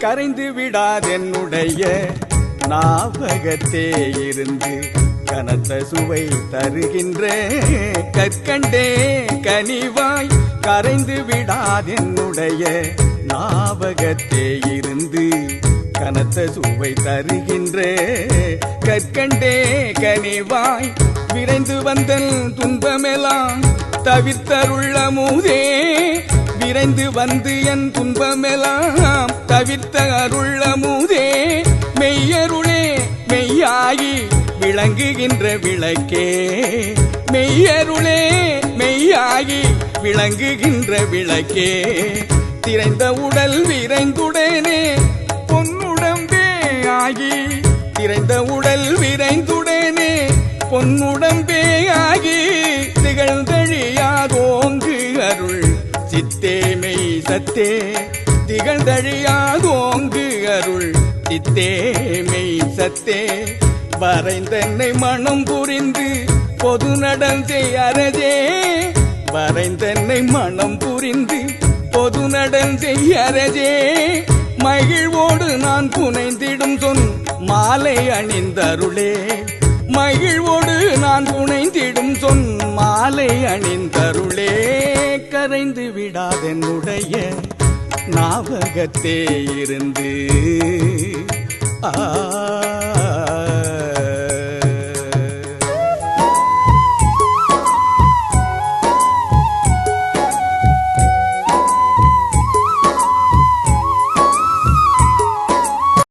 கரைந்து விடாதென்னுடைய ஞாபகத்தே இருந்து கனத்த சுவை தருகின்ற கற்கண்டே கனிவாய் கரைந்து விடாதென்னுடைய ஞாபகத்தே இருந்து கனத்த சுவை தருகின்ற கற்கண்டே கனிவாய் விரைந்து வந்தல் துன்பமெல்லாம் தவிர்த்தருள்ள மூதே விரைந்து வந்து என் துன்பமெல்லாம் தவிர்த்த அருள்ள மூதே மெய்யருளே மெய்யாகி விளங்குகின்ற விளக்கே மெய்யருளே மெய்யாகி விளங்குகின்ற விளக்கே திரைந்த உடல் விரைந்துடனே பொன்னுடம்பே ஆகி திரைந்த உடல் விரைந்துடனே பொன்னுடம்பே ஆகி திகழ்ந்தழியாதோங்கு அருள் சித்தே மெய் சத்தே திகழ்ந்தழியாதோங்கு அருள் சித்தே மெய் சத்தே வரைந்தன்னை மனம் புரிந்து பொது நடந்தே அரஜே வரைந்தன்னை மனம் புரிந்து பொது நடந்தே அரஜே மகிழ்வோடு நான் புனைந்திடும் சொன் மாலை அணிந்தருளே மகிழ்வோடு நான் புனைந்திடும் சொன் மாலை அணிந்தருளே கரைந்து விடாதென்னுடைய ஞாபகத்தே இருந்து